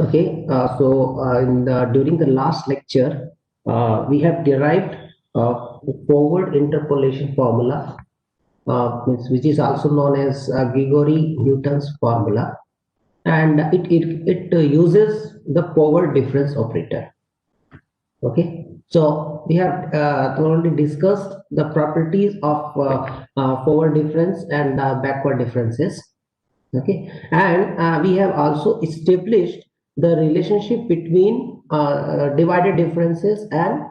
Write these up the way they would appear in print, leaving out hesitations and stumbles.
Okay, during the last lecture, we have derived forward interpolation formula, which is also known as Grigori Newton's formula, and it uses the forward difference operator. Okay, so we have thoroughly discussed the properties of forward difference and backward differences. Okay, and we have also established the relationship between divided differences and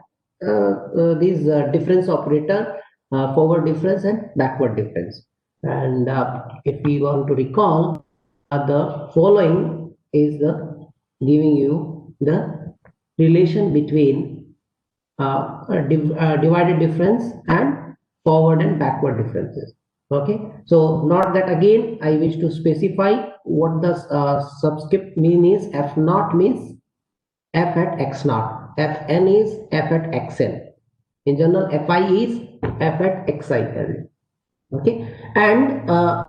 these difference operator, forward difference and backward difference. And if we want to recall, the following is giving you the relation between divided difference and forward and backward differences. Okay, so not that again I wish to specify what the subscript mean is. F naught means f at x naught, fn is f at xn. In general, fi is f at xi. Okay, and now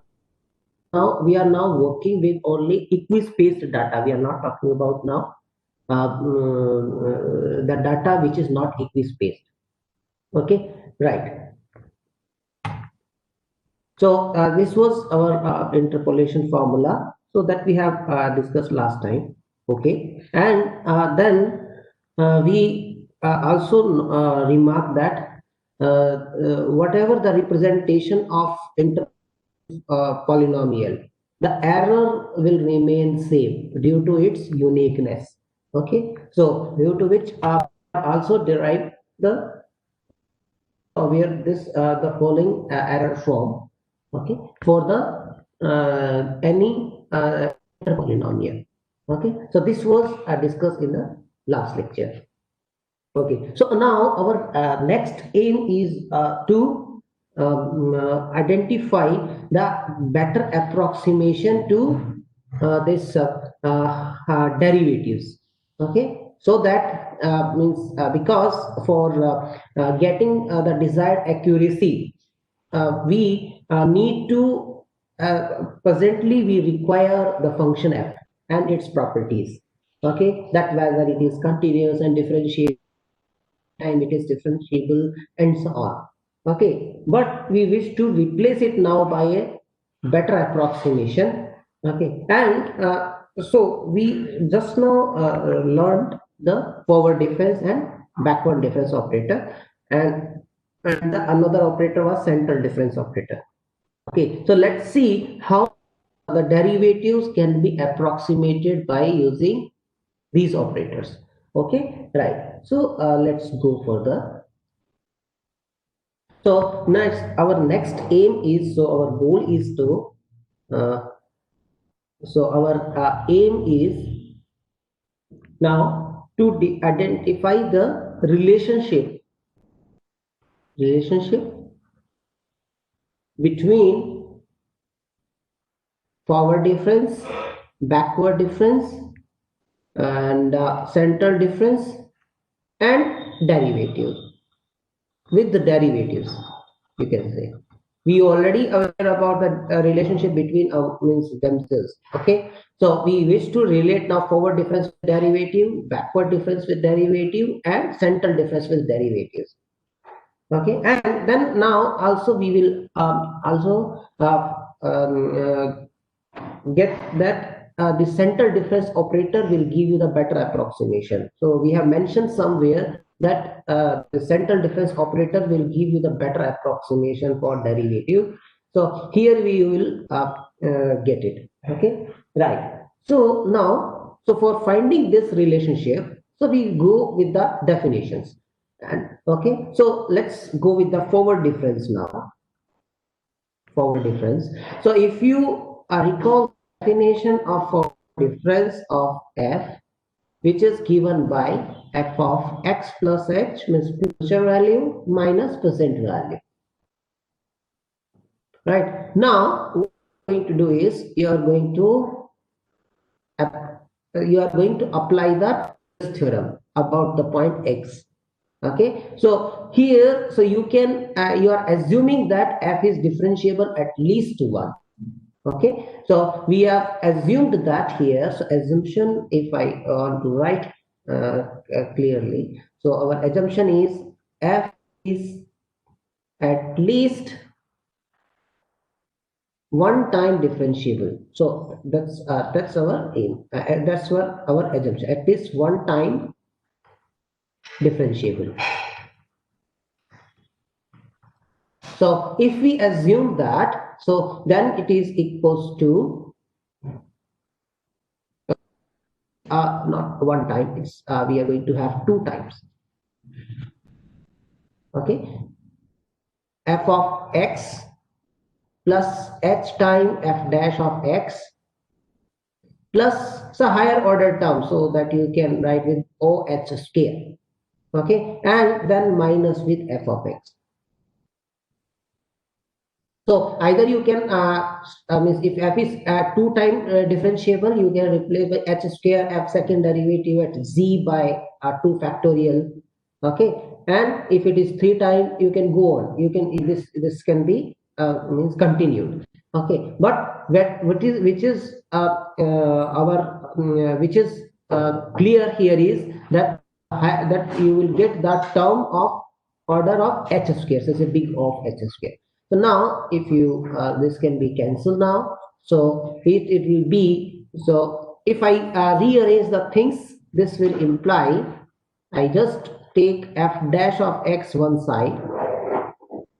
we are now working with only equi-spaced data. We are not talking about now the data which is not equi-spaced. Okay, right. So this was our interpolation formula, so that we have discussed last time. Okay, and then we also remark that whatever the representation of polynomial, the error will remain same due to its uniqueness. Okay, so due to which also derive the the following error form. Okay, for the any polynomial. Okay, so this was discussed in the last lecture. Okay, so now our next aim is to identify the better approximation to this derivatives. Okay, so that means because for getting the desired accuracy, we need to presently we require the function f and its properties. Okay, that whether it is continuous and differentiable, and it is differentiable, and so on. Okay, but we wish to replace it now by a better approximation. Okay, and so we just now learned the forward difference and backward difference operator, and another operator was central difference operator. Okay, so let's see how the derivatives can be approximated by using these operators. Okay, right. So let's go further. So next, our next aim is, so our goal is to our aim is now to identify the relationship between forward difference, backward difference, and central difference, and derivative. With the derivatives, you can say we already aware about the relationship between means themselves. Okay, so we wish to relate now forward difference with derivative, backward difference with derivative, and central difference with derivatives. Okay, and then now also we will get that the central difference operator will give you the better approximation. So we have mentioned somewhere that the central difference operator will give you the better approximation for derivative. So here we will get it. Okay, right. So now, so for finding this relationship, so we go with the definitions. And okay, so let's go with the forward difference now. Forward difference. So if you recall the definition of forward difference of f, which is given by f of x plus h, means future value minus present value. Right, now what you're going to do is you are going to apply the theorem about the point x. Okay, so here, so you can you are assuming that f is differentiable at least to 1. Okay, so we have assumed that here. So assumption, if I want to write clearly, so our assumption is f is at least one time differentiable. So that's our aim. That's what our assumption. At least one time differentiable. So if we assume that, so then it is equals to not one time. It's we are going to have two times. Okay, f of x plus h time f dash of x plus some higher order term, so that you can write with oh square. Okay, and then minus with f of x. So either you can means if f is two time differentiable, you can replace by h square f second derivative at z by 2 factorial. Okay, and if it is three time, you can go on. You can this can be means continued. Okay, but which is our which is clear here is that that you will get that term of order of h square. So it's a big of h square. So now if you this can be cancelled now. So it will be, so if I rearrange the things, this will imply I just take f dash of x one side.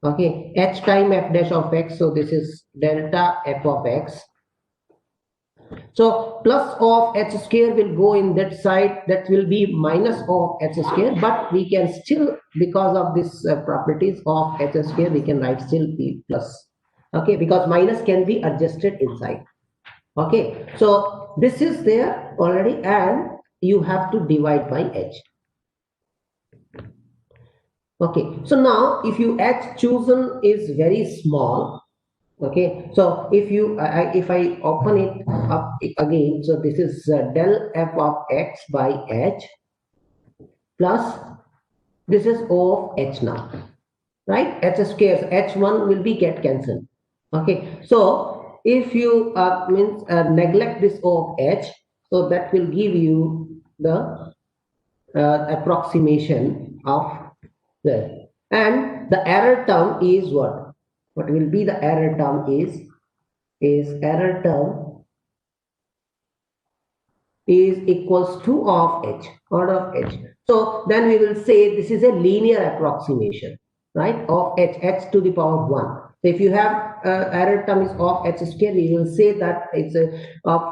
Okay, h time f dash of x. So this is delta f of x. So plus of h square will go in that side, that will be minus of h square, but we can still, because of this properties of h square, we can write still p plus. Okay, because minus can be adjusted inside. Okay, so this is there already, and you have to divide by h. Okay, so now if you h chosen is very small. Okay, so if you if I open it up again, so this is del f of x by h plus this is O of h now, right? H square, so h1 will be get cancelled. Okay, so if you means neglect this O of h, so that will give you the approximation of the, and the error term is what will be the error term is error term is equals to of h, order of h. So then we will say this is a linear approximation, right, of h to the power 1. So if you have error term is of h square, we will say that it's a of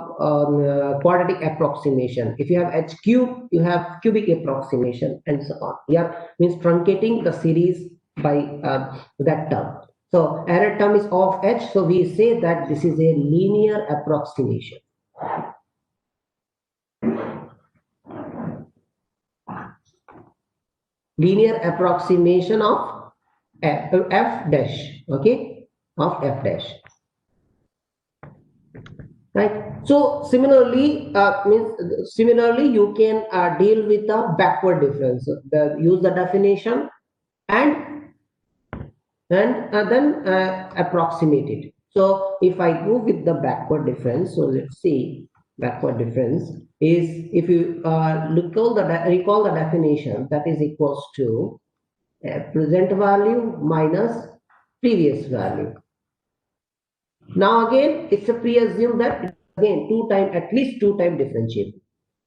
quadratic approximation. If you have h cube, you have cubic approximation, and so on. Yeah, means truncating the series by that term. So error term is of h, so we say that this is a linear approximation. Linear approximation of f dash. Okay, of f dash, right? So similarly similarly you can deal with the backward difference. Use the definition and then approximate it. So if I go with the backward difference, so let's see, backward difference is, if you recall the definition, that is equals to present value minus previous value. Now again, it's a pre-assume that again at least two time differentiable.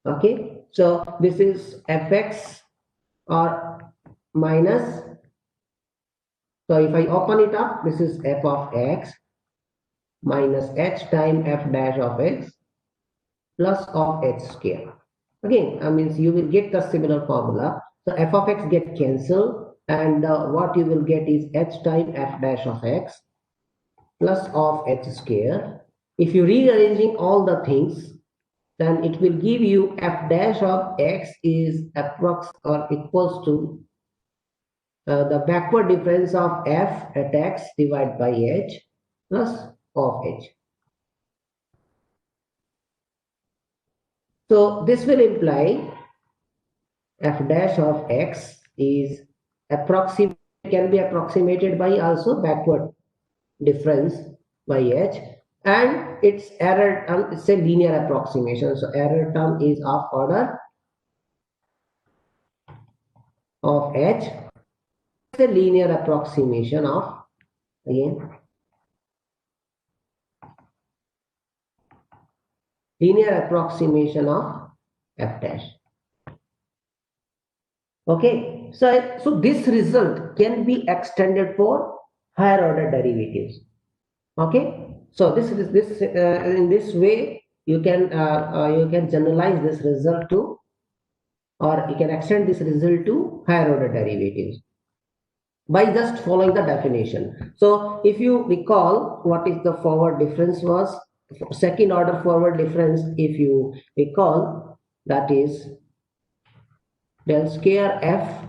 Okay, so this is fx or minus. So if I open it up, this is f of x minus h time f dash of x plus of h square. Again, means you will get the similar formula. So f of x get cancelled, and what you will get is h time f dash of x plus of h square. If you're rearranging all the things, then it will give you f dash of x is approx or equals to the backward difference of f at x divided by h plus of h. So this will imply f dash of x is can be approximated by also backward difference by h, and its error term, it's a linear approximation. So error term is of order of h. It's a linear approximation of, again, linear approximation of f dash. Okay, so this result can be extended for higher order derivatives. Okay, so this is this in this way you can generalize this result to, or you can extend this result to higher order derivatives by just following the definition. So if you recall what is the forward difference was, second order forward difference, if you recall, that is del square f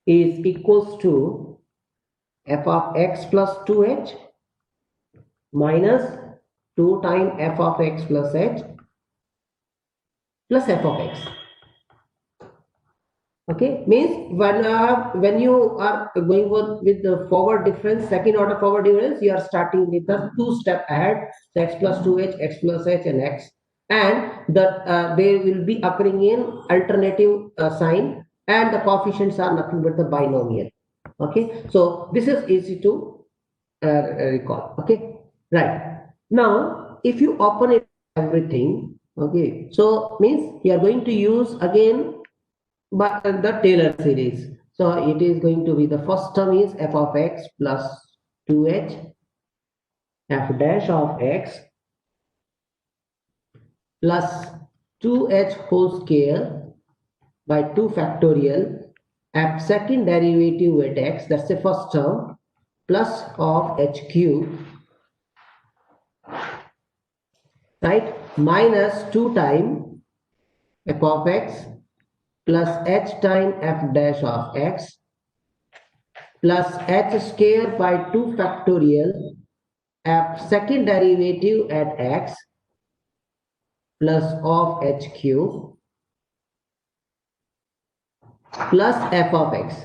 is equals to f of x plus 2h minus 2 times f of x plus h plus f of x. Okay, means when you are going with the forward difference, second order forward difference, you are starting with the two step ahead, so x plus 2h, x plus h, and x, and they will be occurring in alternative sign, and the coefficients are nothing but the binomial. Okay, so this is easy to recall. Okay, right. Now if you open it everything, okay, so means you are going to use again but the Taylor series. So it is going to be, the first term is f of x plus 2h f dash of x plus 2h whole square by 2 factorial f second derivative at x, that's the first term, plus of h cube, right, minus 2 times f of x plus h times f dash of x plus h square by 2 factorial f second derivative at x plus of h cube plus f of x.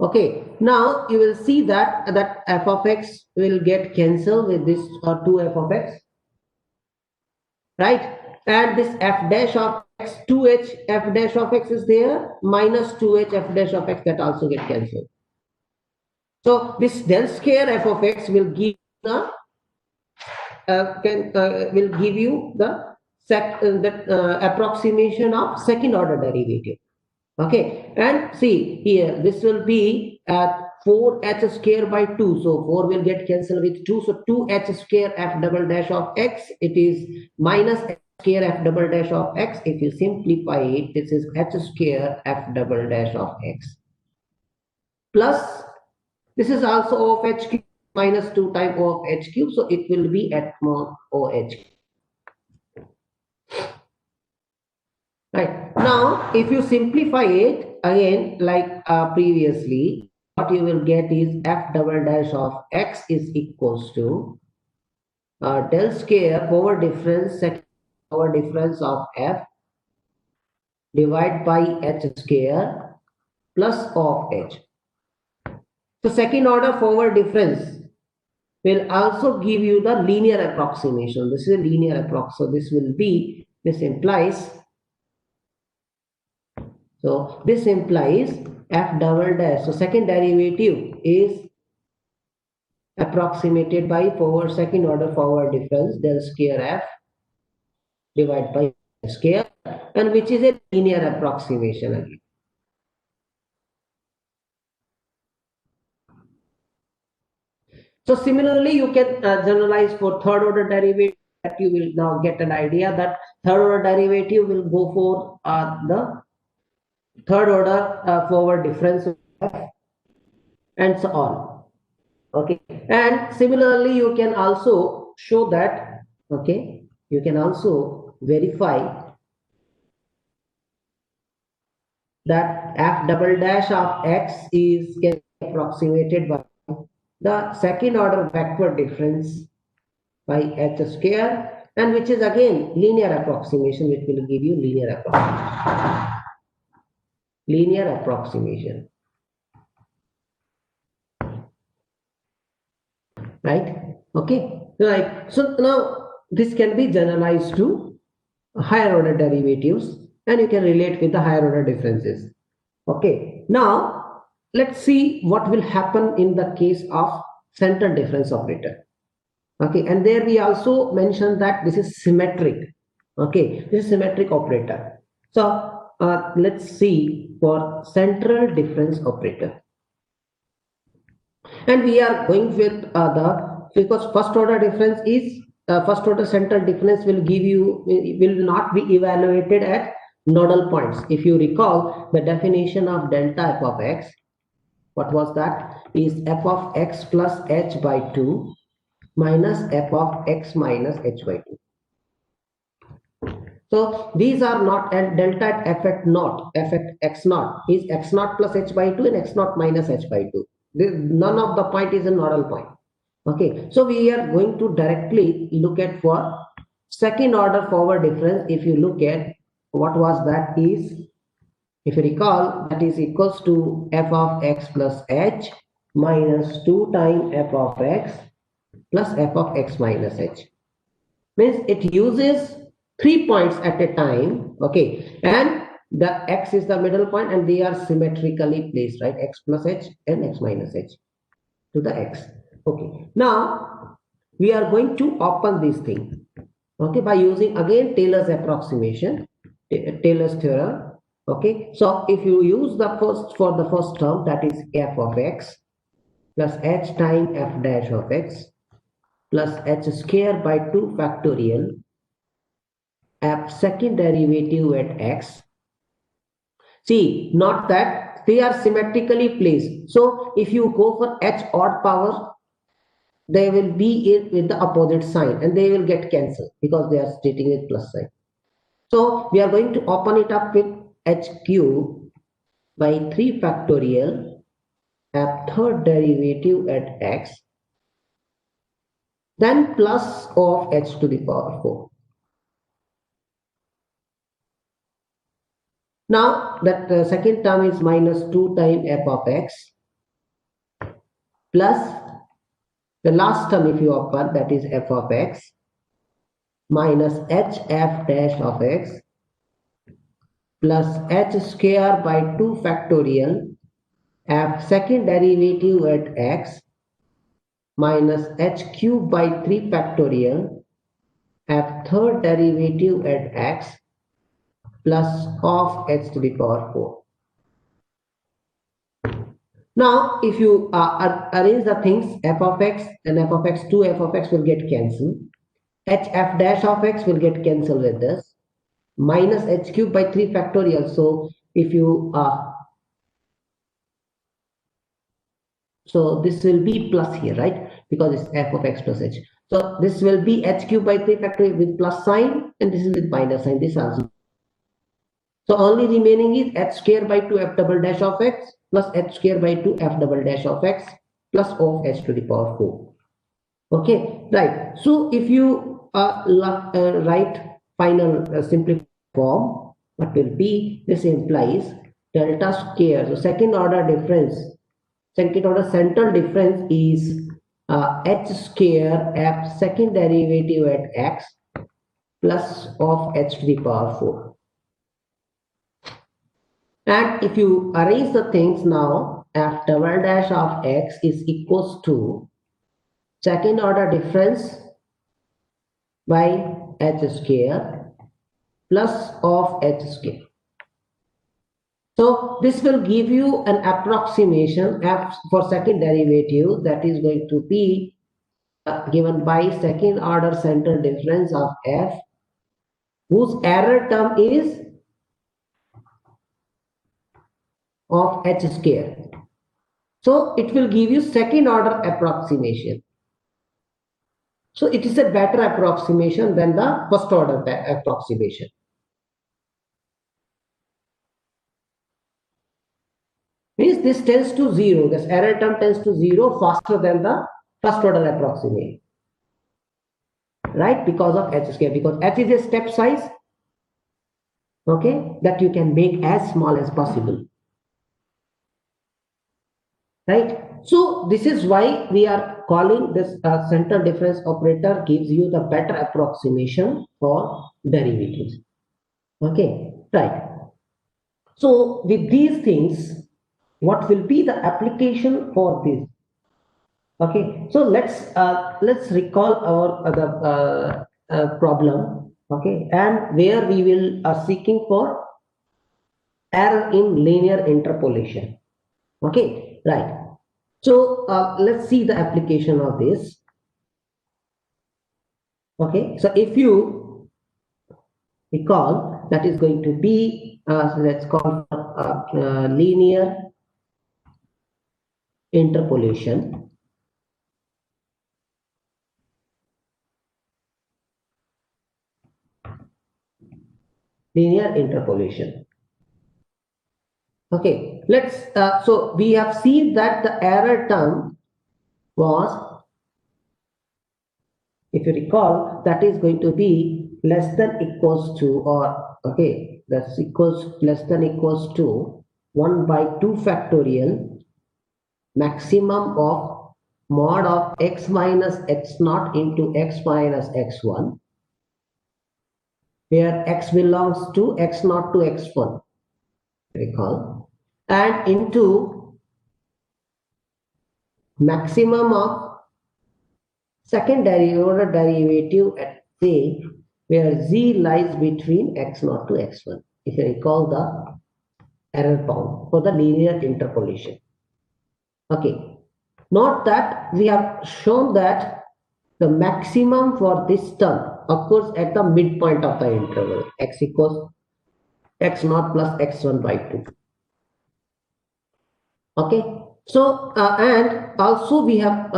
Okay, now you will see that f of x will get cancelled with this 2f of x, right? And this f dash of x, 2h f dash of x is there, minus 2h f dash of x, that also get cancelled. So this del square f of x will give the will give you the approximation of second order derivative. Okay, and see here, this will be at 4h square by 2, so 4 will get cancelled with 2, so 2h square f double dash of x, it is minus h square f double dash of x. If you simplify it, this is h square f double dash of x plus, this is also O of h cube minus 2 times O of h cube, so it will be at mod OH. Right, now if you simplify it again like previously, what you will get is f double dash of x is equals to del square forward difference, second forward difference of f divided by h square plus of h. So second order forward difference will also give you the linear approximation. This is a linear approximation. So this will be, this implies, so this implies f double dash, so second derivative is approximated by second order forward difference del square f divided by square, and which is a linear approximation again. So similarly, you can generalize for third order derivative, that you will now get an idea that third order derivative will go for the third order forward difference and so on. Okay, and similarly you can also show that, okay, you can also verify that f double dash of x is approximated by the second order backward difference by h square, and which is again linear approximation, which will give you linear approximation. Linear approximation. right? Okay, right. So now this can be generalized to higher order derivatives, and you can relate with the higher order differences. Okay, now let's see what will happen in the case of central difference operator. Okay, and there we also mentioned that this is symmetric. Okay, this is symmetric operator. So let's see for central difference operator, and we are going with the, because first order difference is first order central difference will give you, will not be evaluated at nodal points. If you recall the definition of delta f of x, what was that? Is f of x plus h by 2 minus f of x minus h by 2. So these are not at delta at f at naught, f at x naught is x naught plus h by 2 and x naught minus h by 2. None of the point is a nodal point. Okay, so we are going to directly look at for second order forward difference. If you look at what was that, is, if you recall, that is equals to f of x plus h minus 2 times f of x plus f of x minus h. Means it uses 3 points at a time, okay, and the x is the middle point and they are symmetrically placed, right? X plus h and x minus h to the x. Okay, now we are going to open this thing, okay, by using again Taylor's approximation, Taylor's theorem. Okay, so if you use the first, for the first term, that is f of x plus h times f dash of x plus h square by 2 factorial f second derivative at x. See, not that they are symmetrically placed. So if you go for h odd power, they will be with the opposite sign and they will get cancelled because they are stating with plus sign. So we are going to open it up with h cube by 3 factorial f third derivative at x, then plus of h to the power 4. Now that second term is minus 2 times f of x plus the last term, if you open, that is f of x minus h f dash of x plus h square by 2 factorial f second derivative at x minus h cube by 3 factorial f third derivative at x plus of h to the power 4. Now, if you arrange the things, f of x and f of x, 2 f of x will get cancelled. H f dash of x will get cancelled with this. Minus h cube by 3 factorial. So, if you, so this will be plus here, right? Because it's f of x plus h. So, this will be h cube by 3 factorial with plus sign, and this is with minus sign. This also. So, only remaining is h square by 2 f double dash of x plus h square by 2 f double dash of x plus of h to the power 4. Okay, right. So if you write final simplified form, what will be, this implies delta square. So second order difference, second order central difference is h square f second derivative at x plus of h to the power 4. And if you arrange the things now, f double dash of x is equals to second order difference by h square plus of h square. So this will give you an approximation f for second derivative, that is going to be given by second order central difference of f, whose error term is of h square. So it will give you second order approximation. So it is a better approximation than the first order approximation. Means this tends to 0, this error term tends to 0 faster than the first order approximation. Right? Because of h square, because h is a step size, okay, that you can make as small as possible. Right? So this is why we are calling this center difference operator gives you the better approximation for derivatives. Okay, right. So with these things, what will be the application for this? Okay, so let's recall our other problem. Okay, and where we will seeking for error in linear interpolation. Okay, right. So let's see the application of this. Okay, so if you recall, that is going to be so let's call linear interpolation. Linear interpolation. Okay, let's so we have seen that the error term was, if you recall, that is going to be less than equals to, or okay, that's equals less than equals to 1 by 2 factorial maximum of mod of x minus x naught into x minus x1, where x belongs to x naught to x1, recall, and into maximum of second order derivative at z, where z lies between x naught to x1, if you recall the error bound for the linear interpolation. Okay, note that we have shown that the maximum for this term occurs at the midpoint of the interval, x equals x naught plus x1 by 2. Okay, so and also we have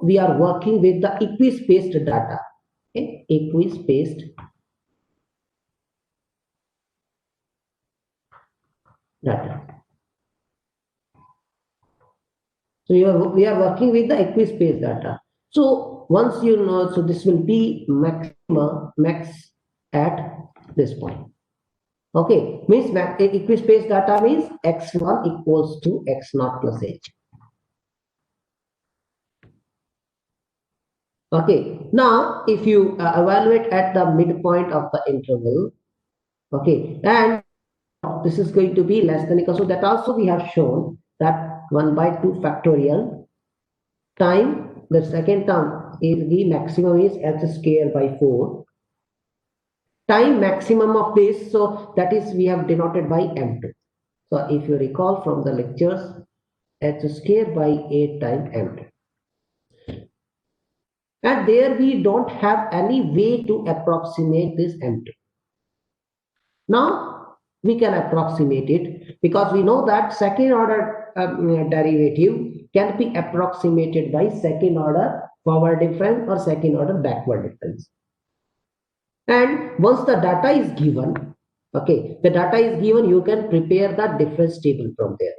we are working with the equi-spaced data. Okay, equi-spaced data. So we are working with the equi-spaced data. So once you know, so this will be max at this point. Okay, means equi-spaced data means x1 equals to x naught plus h. Okay, now if you evaluate at the midpoint of the interval, okay, and this is going to be less than equal, so that also we have shown that 1 by 2 factorial time, the second term is the maximum is h square by 4 time maximum of this, so that is we have denoted by m2. So if you recall from the lectures, h square by 8 times m2. And there we don't have any way to approximate this m2. Now we can approximate it because we know that second order derivative can be approximated by second order forward difference or second order backward difference. And once the data is given, okay, the data is given, you can prepare the difference table from there.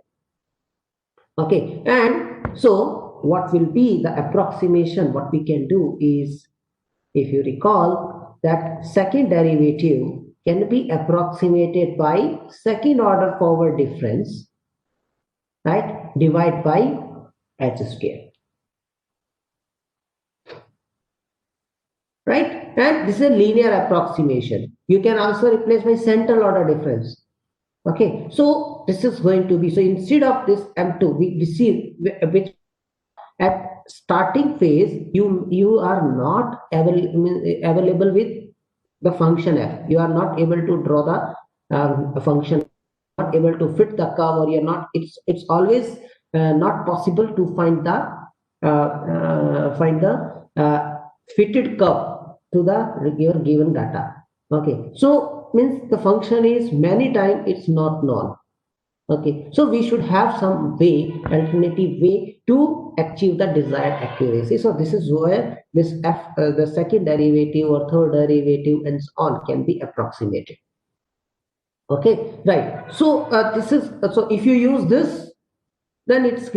Okay, and so what will be the approximation? What we can do is, if you recall, that second derivative can be approximated by second order forward difference, right, divided by h square, right? And this is a linear approximation. You can also replace by central order difference. Okay, so this is going to be, so instead of this m2 we receive, which at starting phase you are not available with the function f. You are not able to draw the function, not able to fit the curve, or you're not, it's always not possible to find the fitted curve to the your given data. Okay, so means the function is many times it's not known. Okay, so we should have some way, alternative way to achieve the desired accuracy. So this is where this f, the second derivative or third derivative and so on can be approximated. Okay, right. So this is, so if you use this, then it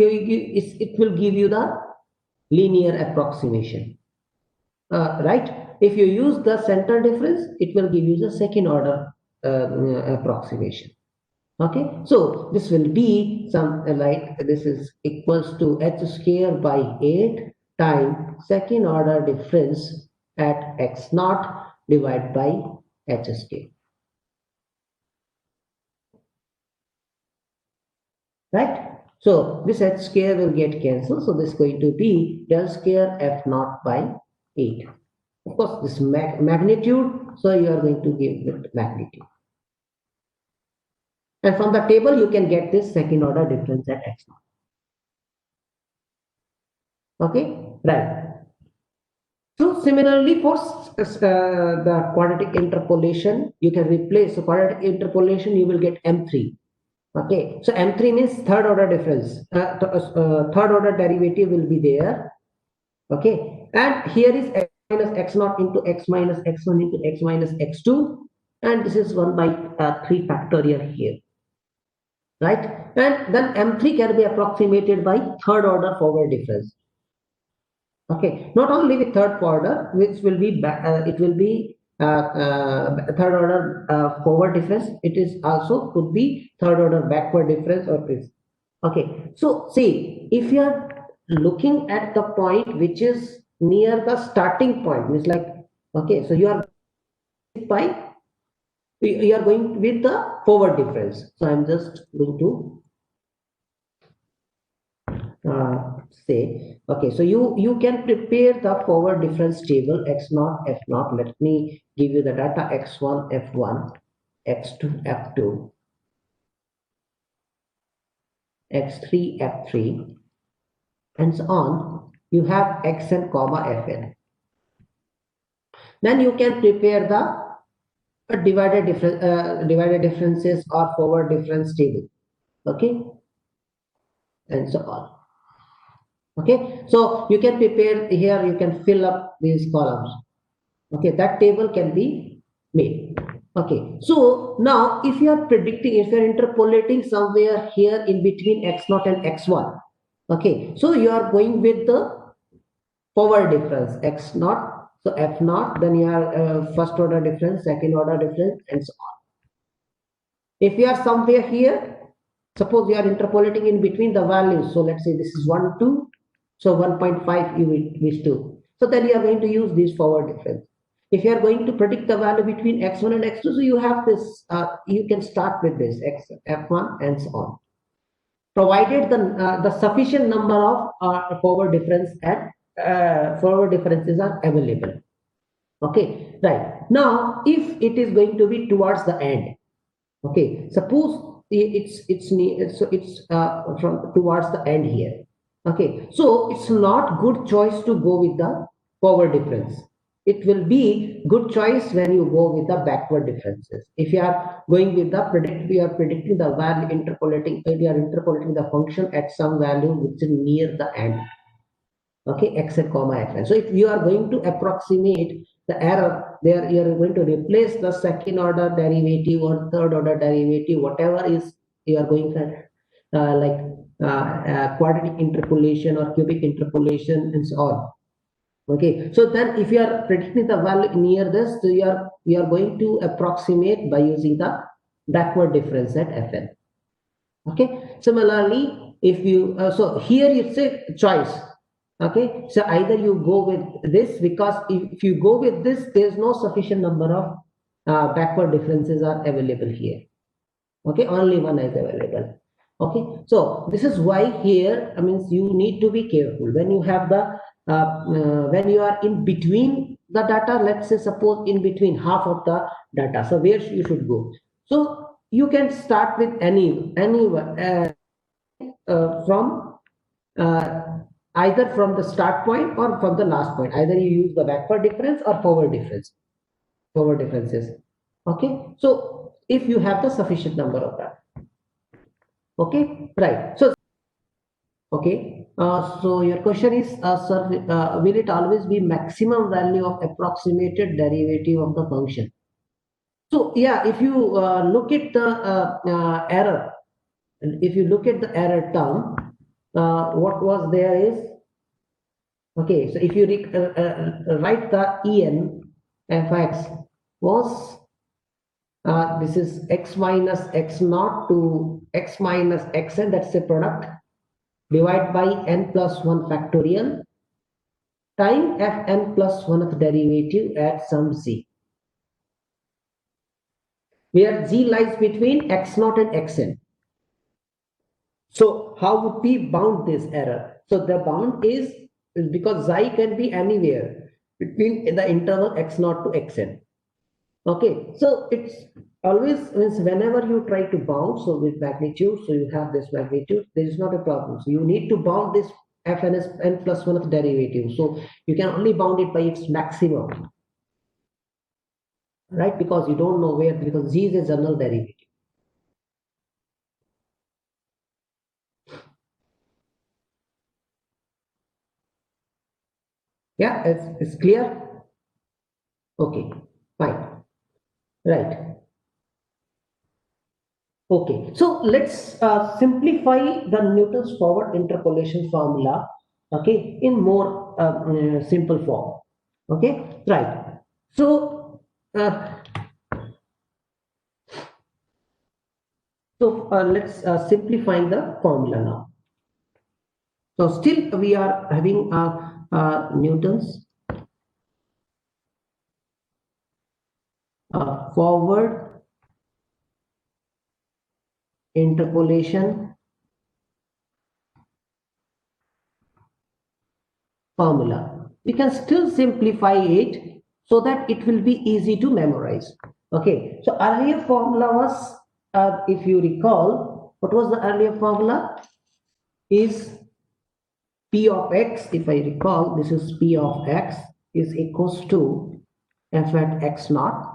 will give you the linear approximation. Right. If you use the center difference, it will give you the second order approximation. Okay, so this will be some like this is equals to h square by 8 time second order difference at x naught divided by hsk. Right? So this h square will get cancelled. So this is going to be del square f naught by 8. Of course, this magnitude, so you are going to give it magnitude. And from the table, you can get this second order difference at x naught. Okay, right. So similarly, for the quadratic interpolation, you can replace. So quadratic interpolation, you will get M3. Okay, so M3 means third order difference. Third order derivative will be there. Okay, and here is x minus x naught into x minus x1 into x minus x2, and this is 1 by 3 factorial here. Right, and then M3 can be approximated by third order forward difference. Okay, not only with third order, which will be it will be third order forward difference. It is also could be third order backward difference or this. Okay, so see, if you are looking at the point which is near the starting point, means like, okay, so you are going with the forward difference. So I'm just going to say, okay, so you can prepare the forward difference table x naught f naught. Let me give you the data x1 f1, x2 f2, x3 f3, and so on. You have xn comma fn. Then you can prepare the divided differences or forward difference table. Okay, and so on. Okay, so you can prepare here, you can fill up these columns. Okay, that table can be made. Okay, so now if you are predicting, if you are interpolating somewhere here in between x0 and x1, okay, so you are going with the forward difference x0, so f0, then you have first order difference, second order difference, and so on. If you are somewhere here, suppose you are interpolating in between the values, so let's say this is 1, 2, so 1.5 you wish to. So then you are going to use this forward difference. If you are going to predict the value between x1 and x2, so you have this, you can start with this x, f1 and so on. Provided the sufficient number of forward differences are available. Okay, right. Now, if it is going to be towards the end, okay, suppose it's from towards the end here. Okay, so it's not good choice to go with the forward difference. It will be good choice when you go with the backward differences. If you are going with the we are predicting the value interpolating, we are interpolating the function at some value which is near the end. Okay, xn comma fn. So if you are going to approximate the error there, you are going to replace the second order derivative or third order derivative, whatever is you are going for, quadratic interpolation or cubic interpolation and so on. Okay, so then if you are predicting the value near this, so you are going to approximate by using the backward difference at fn. Okay, similarly, if you so here you say choice. Okay, so either you go with this, because if you go with this, there's no sufficient number of backward differences are available here. Okay, only one is available. Okay, so this is why here, I mean, you need to be careful when you have the when you are in between the data. Let's say suppose in between half of the data, so where you should go. So you can start with anyone from either from the start point or from the last point. Either you use the backward difference or forward differences. Okay, so if you have the sufficient number of that. Okay, right. So okay, so your question is, sir, will it always be maximum value of approximated derivative of the function? So yeah, if you look at the error, if you look at the error term, what was there is, okay, so if you write the en fx was this is x minus x naught to x minus xn, that's a product, divided by n plus 1 factorial, time fn plus 1th derivative at some z, where z lies between x0 and xn. So how would we bound this error? So the bound is because xi can be anywhere between the interval x0 to xn. Okay, so it's always means whenever you try to bound, so with magnitude, so you have this magnitude, there is not a problem. So you need to bound this fn as n plus 1th derivative. So you can only bound it by its maximum, right? Because you don't know where, because z is a general derivative. Yeah, it's clear? Okay, fine. Right. Okay, so let's simplify the Newton's forward interpolation formula, okay, in more simple form. Okay, right. So, uh, let's simplify the formula now. So still we are having Newton's forward interpolation formula. We can still simplify it so that it will be easy to memorize. Okay, so earlier formula was, if you recall, what was the earlier formula? Is P of x, if I recall, this is P of x is equals to f at x naught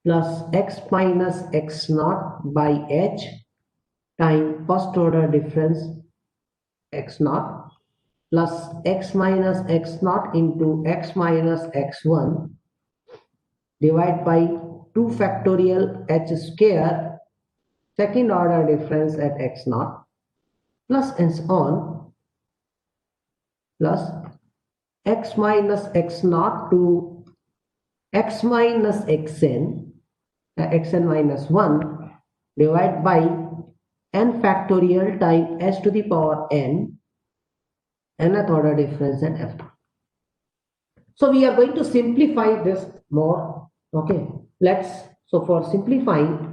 plus x minus x naught by h time first order difference x naught plus x minus x naught into x minus x1 divided by 2 factorial h square second order difference at x naught plus and so on plus x minus x naught to x minus xn minus 1 divided by n factorial time s to the power n nth order difference at f. So we are going to simplify this more. Okay, so for simplifying,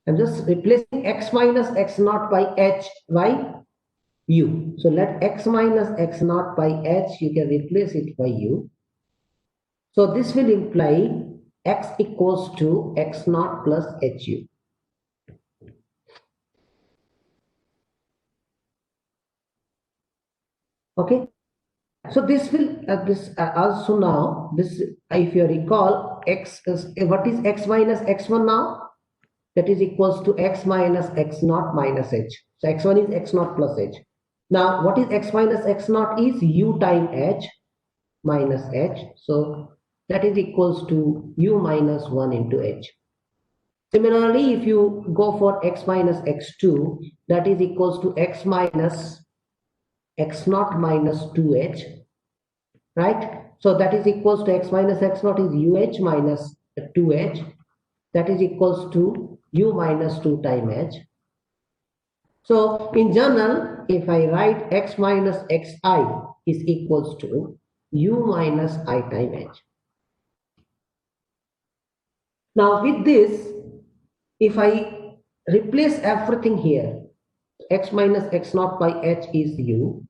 I'm just replacing x minus x naught by h by u. So let x minus x naught by h, you can replace it by u. So this will imply x equals to x naught plus hu. Okay, so this will also now this, if you recall, x is what is x minus x1 now? That is equals to x minus x naught minus h. So x1 is x naught plus h. Now what is x minus x naught is u time h minus h. So that is equals to u minus 1 into h. Similarly, if you go for x minus x2, that is equals to x minus x naught minus 2h, right? So that is equals to x minus x naught is uh minus 2h. That is equals to u minus 2 time h. So in general, if I write x minus xi is equals to u minus I time h. Now with this, if I replace everything here, x minus x naught by h is u,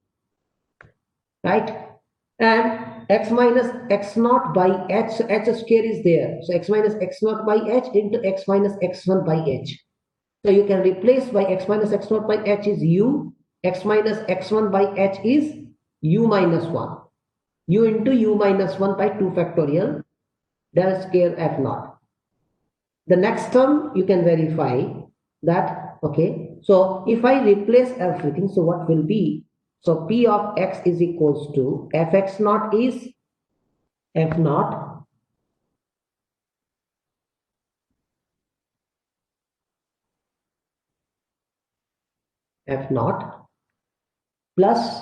right? And x minus x naught by h, so h square is there. So x minus x naught by h into x minus x1 by h. So you can replace by x minus x naught by h is u, x minus x1 by h is u minus 1. U into u minus 1 by 2 factorial del square f naught. The next term you can verify that, okay. So if I replace everything, so what will be? So P of x is equals to fx naught is f naught plus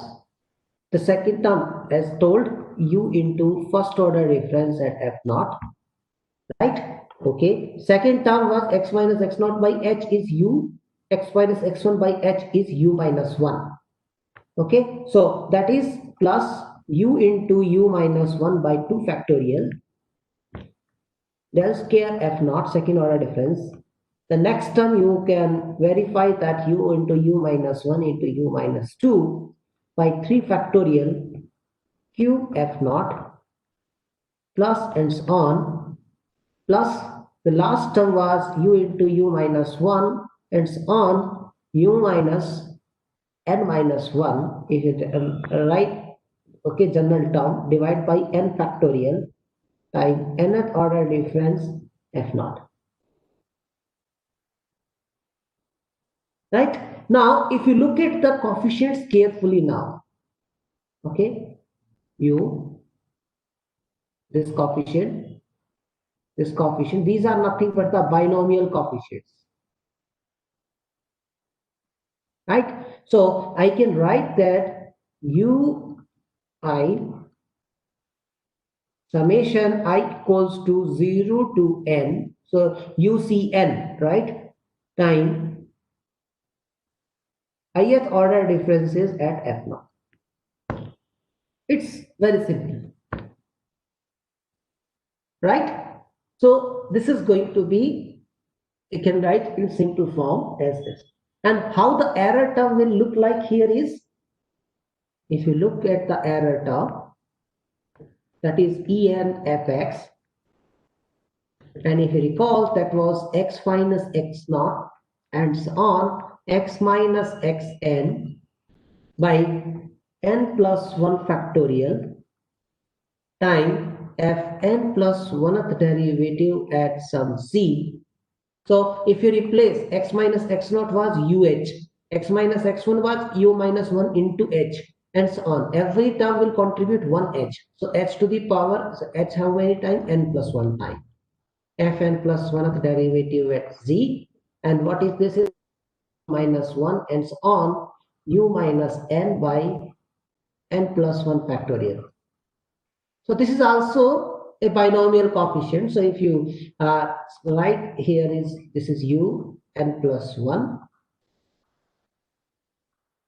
the second term as told u into first order difference at f naught, right? Okay. Second term was x minus x naught by h is u, x minus x1 by h is u minus 1. Okay, so that is plus u into u minus 1 by 2 factorial del square f naught, second order difference. The next term you can verify that u into u minus 1 into u minus 2 by 3 factorial cube f naught plus and so on, plus the last term was u into u minus 1 and so on u minus n minus 1 is it right, okay, general term divided by n factorial times nth order difference f naught. Right? Now, if you look at the coefficients carefully now, okay, this coefficient, these are nothing but the binomial coefficients. Right? So, I can write that ui summation I equals to 0 to n, so ucn, right, time ith order differences at f naught. It's very simple, right? So this is going to be, you can write in simple form as this. And how the error term will look like here is, if you look at the error term, that is en fx, and if you recall, that was x minus x naught and so on x minus xn by n plus 1 factorial time fn plus 1th derivative at some c. So if you replace x minus x naught was uh, x minus x1 was u minus 1 into h, and so on. Every term will contribute one h. So h to the power, so h how many time? N plus 1 time. Fn plus 1th derivative at z. And what is this? Is minus 1 and so on u minus n by n plus 1 factorial. So this is also a binomial coefficient. So if you write here is, this is u n plus 1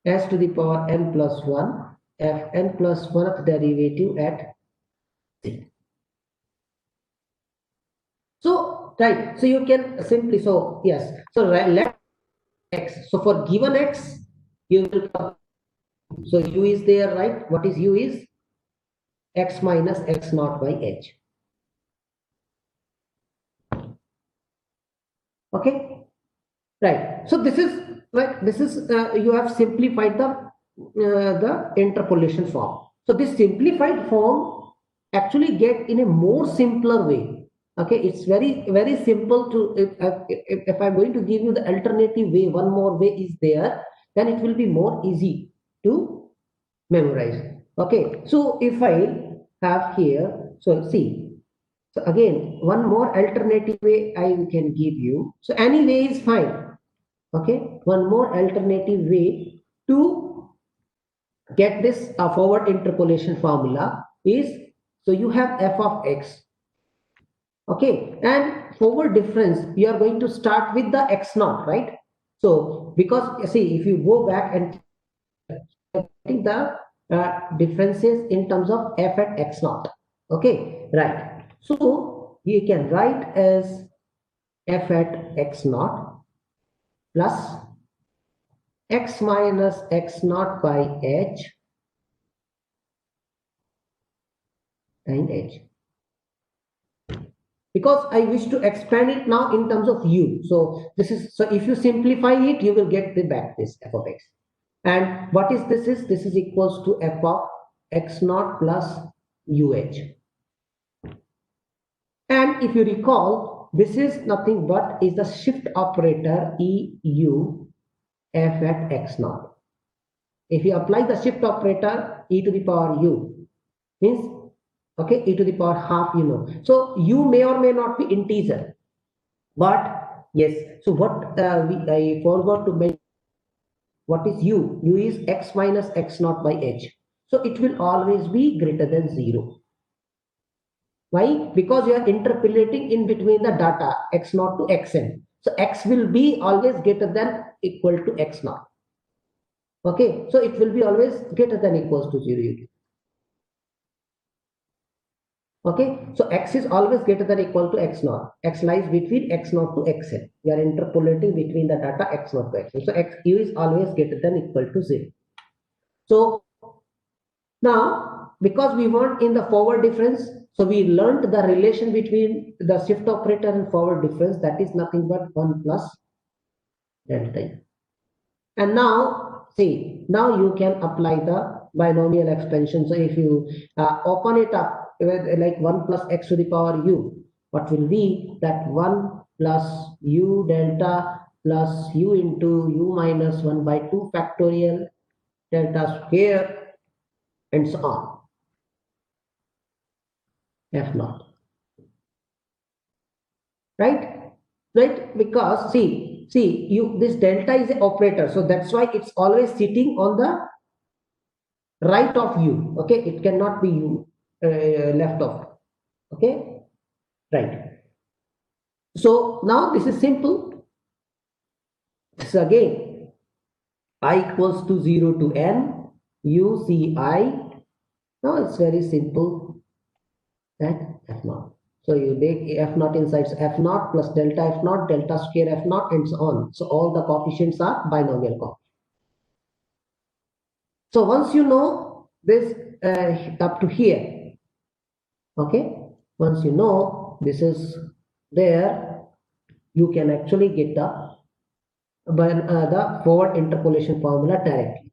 s to the power n plus 1 f n plus 1th derivative at z. So right, so you can simply, so yes, so let x, so for given x you will come, so u is there, right? What is u is x minus x naught by h. Okay, right. So this is like, this is you have simplified the interpolation form. So this simplified form actually get in a more simpler way. Okay, it's very simple to, if I'm going to give you the alternative way, one more way is there, then it will be more easy to memorize. Okay, so if I have here, so see, so again, one more alternative way I can give you. So any way is fine. Okay, one more alternative way to get this forward interpolation formula is, so you have f of x. Okay, and forward difference, you are going to start with the x naught, right? So because see, if you go back and think the differences in terms of f at x naught. Okay, right. So you can write as f at x naught plus x minus x naught by h and h. Because I wish to expand it now in terms of u. So this is, so if you simplify it, you will get the back this f of x. And what is this is? This is equals to f of x naught plus uh. And if you recall, this is nothing but is the shift operator eu f at x naught. If you apply the shift operator e to the power u, means, okay, e to the power half, you know. So u may or may not be integer, but yes. So what I forgot to mention, what is u? U is x minus x naught by h. So it will always be greater than 0. Why? Because you are interpolating in between the data x naught to xn. So x will be always greater than equal to x naught. Okay, so it will be always greater than equals to 0. Okay, so x is always greater than equal to x naught. X lies between x naught to xn. We are interpolating between the data x naught to xn. So x u is always greater than equal to 0. So now, because we want in the forward difference, so we learned the relation between the shift operator and forward difference, that is nothing but 1 plus delta u. And now, see, now you can apply the binomial expansion. So if you open it up with like 1 plus x to the power u, what will be that 1 plus u delta plus u into u minus 1 by 2 factorial delta square and so on, f naught. Right, because see you, this delta is an operator, so that's why it's always sitting on the right of u. Okay, it cannot be u left of. Okay, right. So now this is simple. This again, I equals to 0 to n u c I. Now it's very simple, that f naught. So you make f naught inside, so f naught plus delta f naught, delta square f naught, and so on. So all the coefficients are binomial coefficients. So once you know this up to here, okay, once you know this is there, you can actually get the forward interpolation formula directly.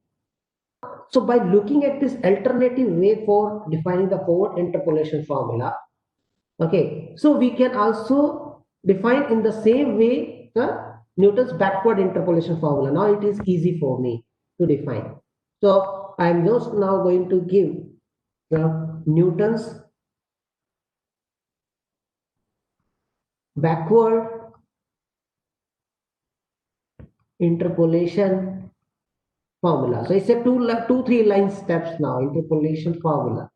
So by looking at this alternative way for defining the forward interpolation formula, okay, so we can also define in the same way the Newton's backward interpolation formula. Now it is easy for me to define. So I am just now going to give the Newton's backward interpolation formula. So it's a three line steps now, interpolation formula.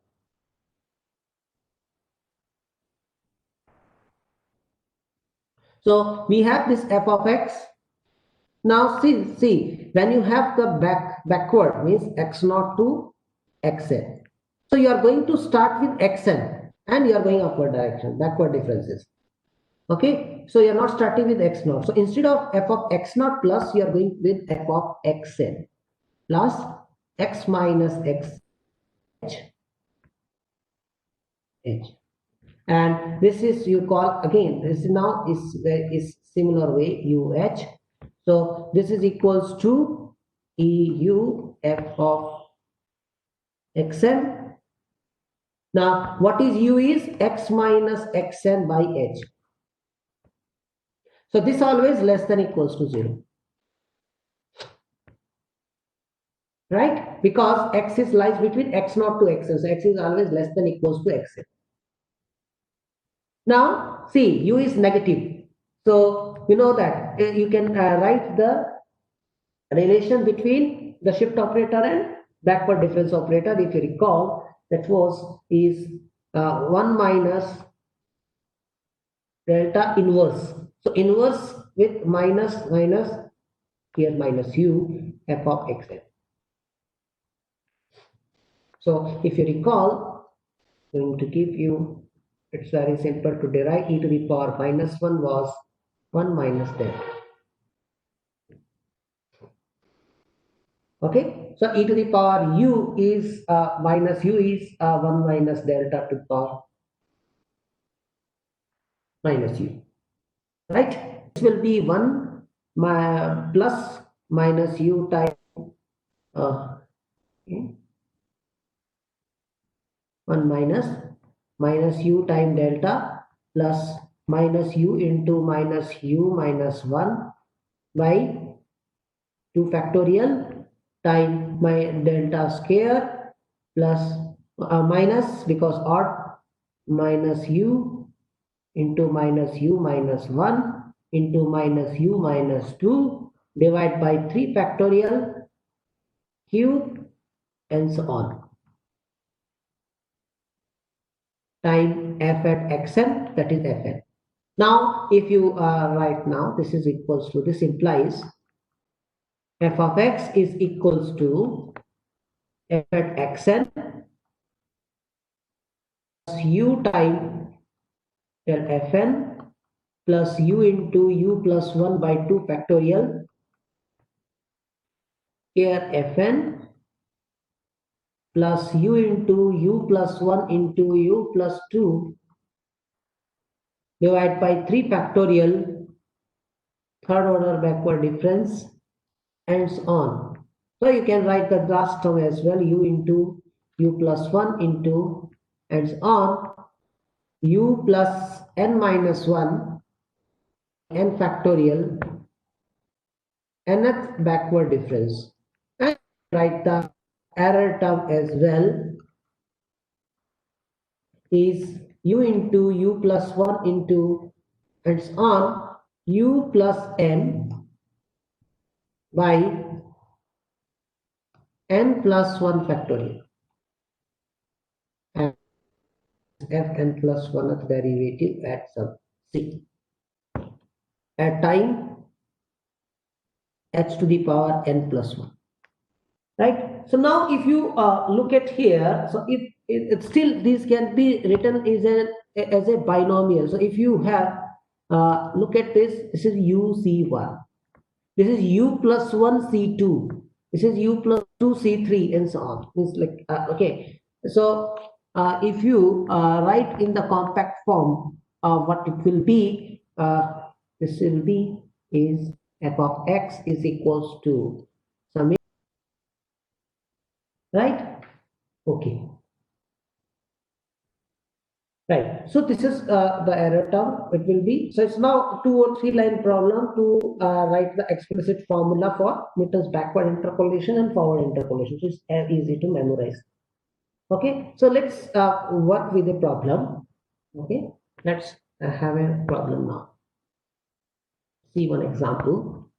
So we have this f of x. Now see when you have the backward means x naught to xn. So you are going to start with xn and you are going upward direction, backward differences. Okay, so you are not starting with x naught. So instead of f of x naught plus, you are going with f of xn plus x minus x h. And this is you call again, this now is similar way uh. So this is equals to eu f of xn. Now what is u is x minus xn by h. So this always less than equals to 0. Right, because x is lies between x naught to xn, so x is always less than equals to xn. Now see, u is negative, so you know that you can write the relation between the shift operator and backward difference operator. If you recall, that is 1 minus delta inverse. So inverse with minus here minus u f of xn. So if you recall, I'm going to give you, it's very simple to derive. E to the power minus 1 was 1 minus delta. Okay, so e to the power u is minus u is 1 minus delta to the power minus u. Right, this will be 1 plus minus u times okay, 1 minus u time delta plus minus u into minus u minus 1 by 2 factorial time my delta square plus minus, because odd, minus u into minus u minus 1 into minus u minus 2 divided by 3 factorial cube and so on time f at xn, that is fn. Now if you write now, this is equals to, this implies f of x is equals to f at xn u time fn plus u into u plus 1 by 2 factorial. Here fn plus u into u plus 1 into u plus 2 divided by 3 factorial, third order backward difference, and so on. So you can write the last term as well, u into u plus 1 into and so on, u plus n minus 1 n factorial, nth backward difference. And write the error term as well is u into u plus 1 into and so on, u plus n by n plus 1 factorial. And fn plus 1th derivative at sub c. At time h to the power n plus 1. Right? So now if you look at here, so if it still this can be written as a binomial. So if you have look at this is uc1. This is u plus 1 c2. This is u plus 2 c3 and so on. It's like okay. So if you write in the compact form, what it will be, this will be is f of x is equals to summation, right? Okay, right. So this is the error term. It will be, so it's now 2 or 3 line problem to write the explicit formula for Newton's backward interpolation and forward interpolation. So it's easy to memorize. Okay, so let's work with the problem. Okay, let's have a problem now. See one example.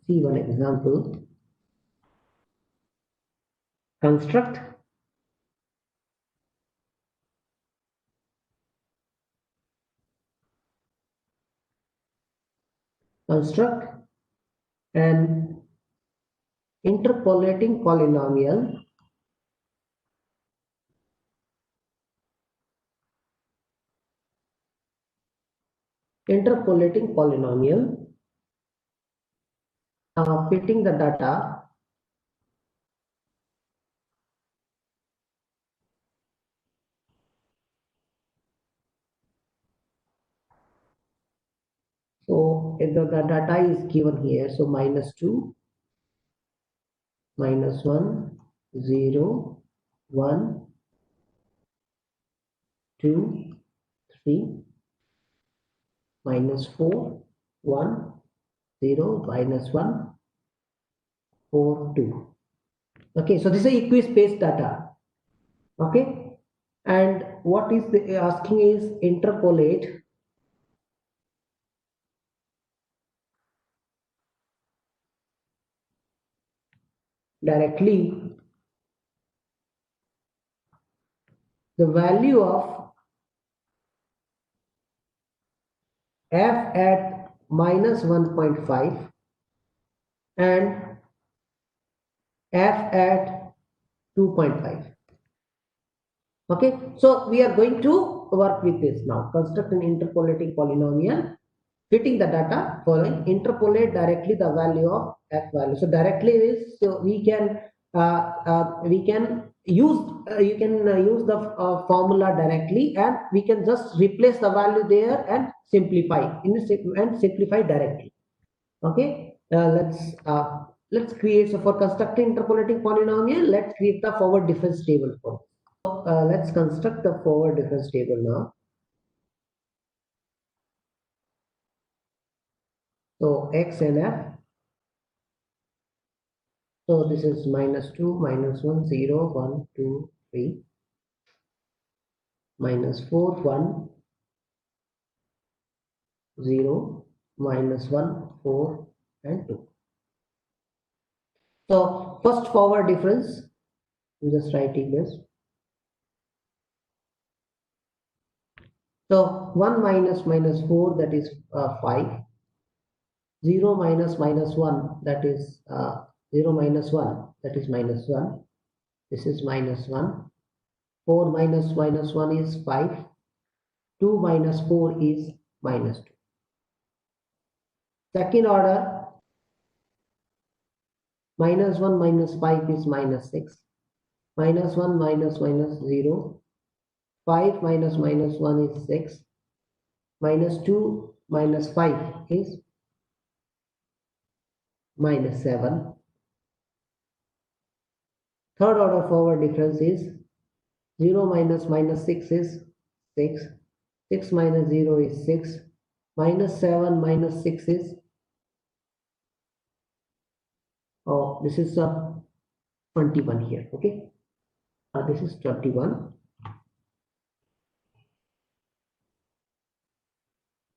See one example. Construct an interpolating polynomial fitting the data so the data is given here, so -2 -1 0 1 2 3 -4 1 0 -1 4 2. Okay, so this is equi space data. Okay, and what is the asking is interpolate directly the value of f at -1.5 and f at 2.5. Okay, so we are going to work with this now. Construct an interpolating polynomial fitting the data following. Interpolate directly the value of f value. So directly is, so we can use use the formula directly, and we can just replace the value there and simplify directly. Okay, let's create, so for constructing interpolating polynomial, let's create the forward difference table for. Let's construct the forward difference table now. So x and f. So this is -2 -1 0 1 2 3 -4 1 0 -1 4 and 2. So first forward difference, I'm just writing this. So 1 -4, that is 5. 0 -1, that is 0 minus 1, that is minus 1. This is minus 1. 4 minus minus 1 is 5. 2 minus 4 is minus 2. Second order, minus 1 minus 5 is minus 6. Minus 1 minus minus 0. 5 minus minus 1 is 6. Minus 2 minus 5 is minus 7. Third order forward difference is 0 minus minus 6 is 6. 6 minus 0 is 6. Minus 7 minus 6 is, oh, this is 21 here, okay? This is 21.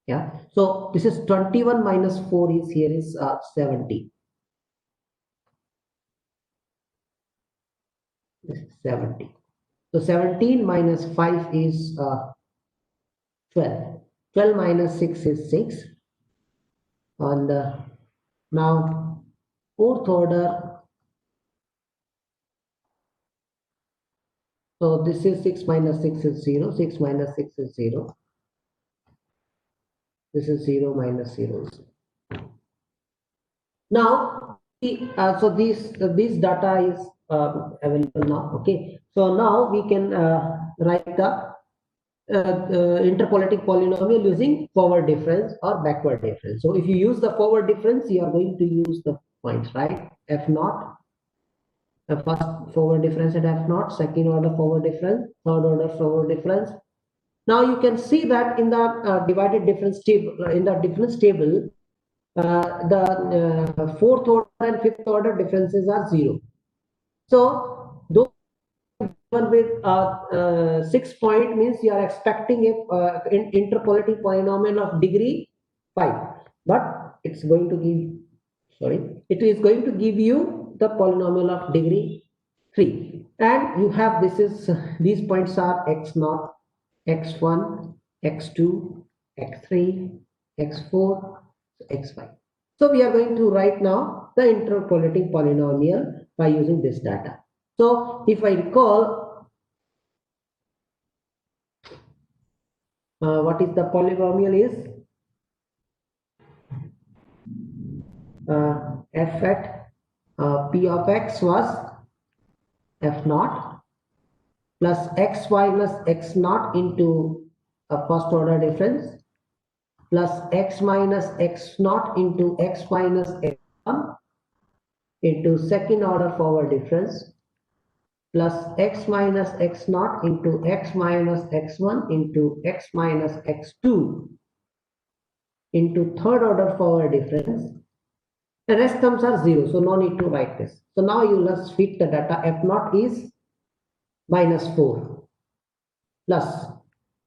Yeah, so this is 21 minus 4 is here is 70. This is 70. So 17 minus 5 is 12. 12 minus 6 is 6. And now fourth order. So this is 6 minus 6 is 0. 6 minus 6 is 0. This is 0 minus 0 is 0. Now, so this data is available now. Okay. So now we can write the interpolating polynomial using forward difference or backward difference. So if you use the forward difference, you are going to use the points, right? F naught, first forward difference at F naught, second order forward difference, third order forward difference. Now you can see that in the divided difference table, the fourth order and fifth order differences are 0. So those given with 6 point means you are expecting a interpolating polynomial of degree 5, but it's going to give, it is going to give you the polynomial of degree 3, and you have these points are x0, x1, x2, x3, x4, x5. So we are going to write now the interpolating polynomial by using this data. So if I recall, what is the polynomial is f at p of x was f naught plus x minus x naught into a first order difference plus x minus x naught into x minus x1 into second order forward difference plus x minus x naught into x minus x1 into x minus x2 into third order forward difference. The rest terms are 0, so no need to write this. So now you must fit the data. F naught is minus 4 plus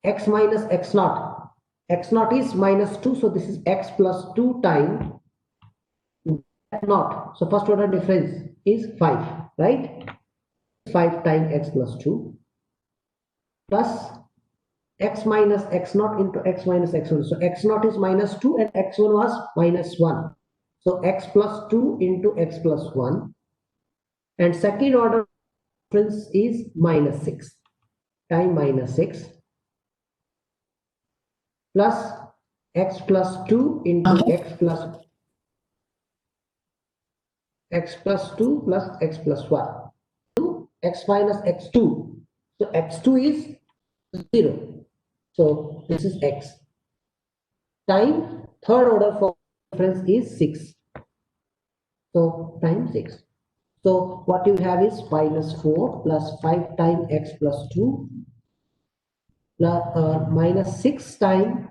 x minus x naught. X naught is minus 2, so this is x plus 2 times F naught. So first order difference is 5, right? 5 times x plus 2 plus x minus x naught into x minus x1. So x naught is minus 2 and x1 was minus 1. So x plus 2 into x plus 1. And second order difference is minus 6 times minus 6 plus x plus 2 into x plus 2 plus x plus 1. X minus x2. So x2 is 0. So this is x. Time third order for difference is 6. So times 6. So what you have is minus 4 plus 5 times x plus 2 plus minus 6 times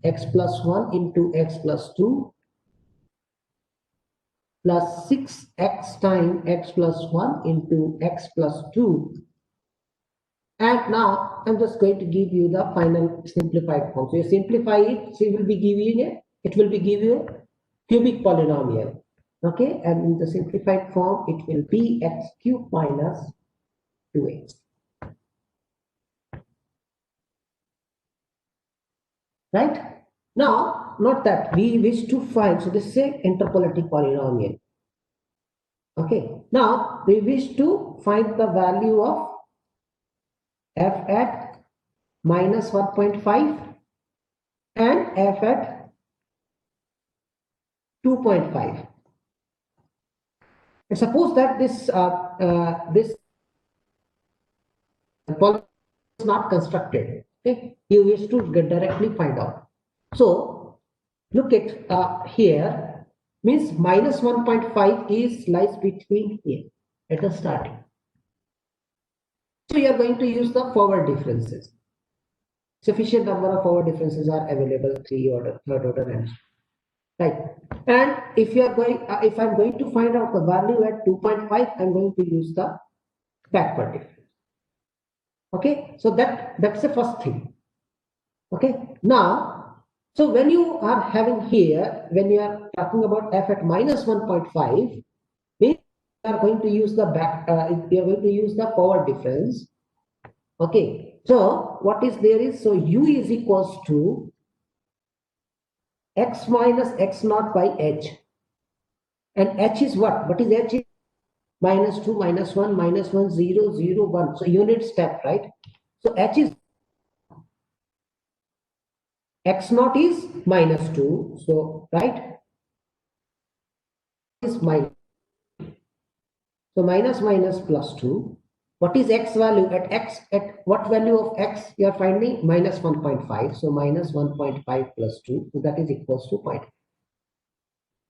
x plus 1 into x plus 2 plus 6x times x plus 1 into x plus 2. And now I'm just going to give you the final simplified form. So you simplify it, so it will be giving you a cubic polynomial. Okay, and in the simplified form, it will be x cubed minus 2x. Right? Now, note that we wish to find, so this is an interpolating polynomial. Okay, now we wish to find the value of f at minus 1.5 and f at 2.5. Suppose that this polynomial is not constructed. Okay, you wish to directly find out. So look at here, means minus 1.5 is lies between here at the starting. So you are going to use the forward differences. Sufficient number of forward differences are available, third order, and right. And if you are going, if I'm going to find out the value at 2.5, I'm going to use the backward difference. Okay, so that's the first thing. Okay, now, so when you are having here, when you are talking about f at minus 1.5, we are going to use the we are going to use the forward difference. Okay, so what is there is, so u is equals to x minus x naught by h, and h is what is h? Minus 2, minus 1, minus 1, 0, 0, 1. So unit step, right? So h is x naught is minus 2. So right is minus. So minus minus plus 2. What is x value? At what value of x you are finding? Minus 1.5. So minus 1.5 plus 2. So that is equals to 0.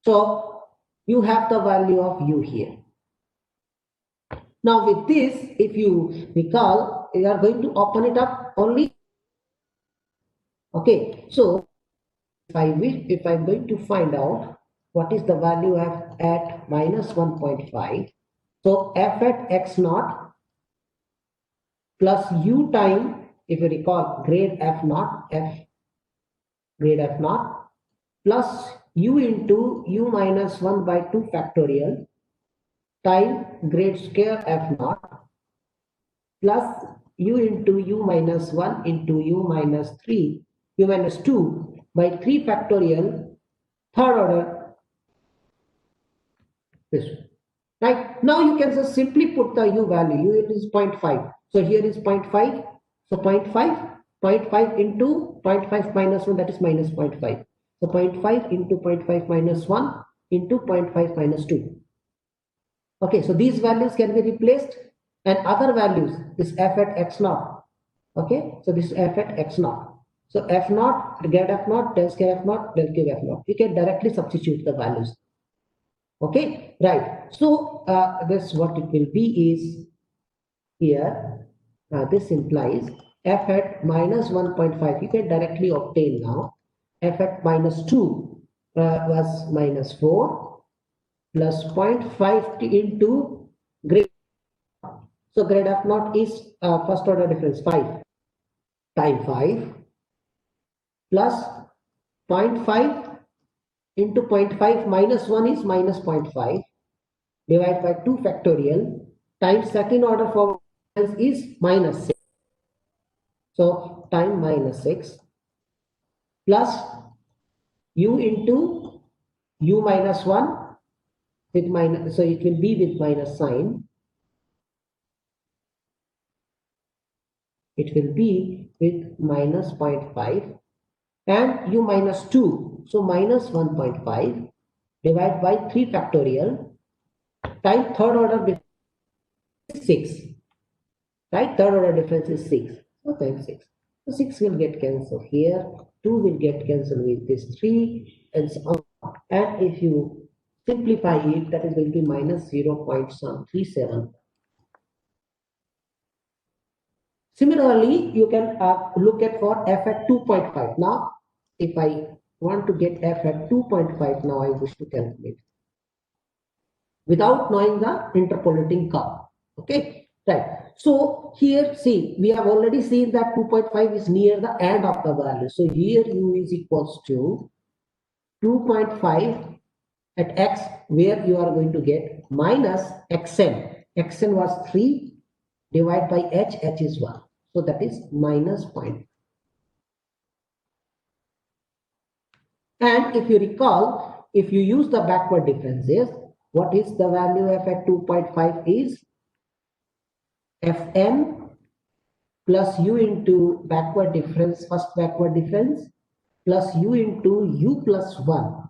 So you have the value of u here. Now with this, if you recall, you are going to open it up only. Okay, so if I'm going to find out what is the value at minus 1.5, so f at x naught plus u time, if you recall, grade f naught plus u into u minus 1 by 2 factorial time grade square f naught plus u into u minus 1 into u minus 3 u minus 2 by 3 factorial third order, this one. Right, now you can just simply put the u value. U is 0.5, so here is 0.5, so 0.5 into 0.5 minus 1, that is minus 0.5. So 0.5 into 0.5 minus 1 into 0.5 minus 2. Okay, so these values can be replaced, and other values is f at x naught. Okay, so this is f at x naught. So f naught, get f naught, del square f naught, del cube f naught. You can directly substitute the values. Okay, right. So this what it will be is here. This implies f at minus 1.5. You can directly obtain now. F at minus 2 was minus 4 plus 0.5 into grade. So grade f naught is first order difference 5 time 5 plus 0.5 into 0.5 minus 1 is minus 0.5 divided by 2 factorial times second order form is minus 6. So time minus 6 plus u into u minus 1 with minus, so it will be with minus sign. It will be with minus 0.5 and u minus 2, so minus 1.5 divided by 3 factorial time third order difference is 6, right? Third order difference is 6, so times 6. So 6 will get cancelled here, 2 will get cancelled with this 3, and so on. And if you simplify it, that is going to be minus 0.37. Similarly, you can look at for f at 2.5. Now, if I want to get f at 2.5, now I wish to calculate without knowing the interpolating curve. Okay, right. So here, see, we have already seen that 2.5 is near the end of the value. So here u is equals to 2.5 at x, where you are going to get minus xn. Xn was 3 divided by h is 1. So that is minus 0. And if you recall, if you use the backward differences, What is the value f at 2.5 is fn plus u into backward difference, first backward difference, plus u into u plus 1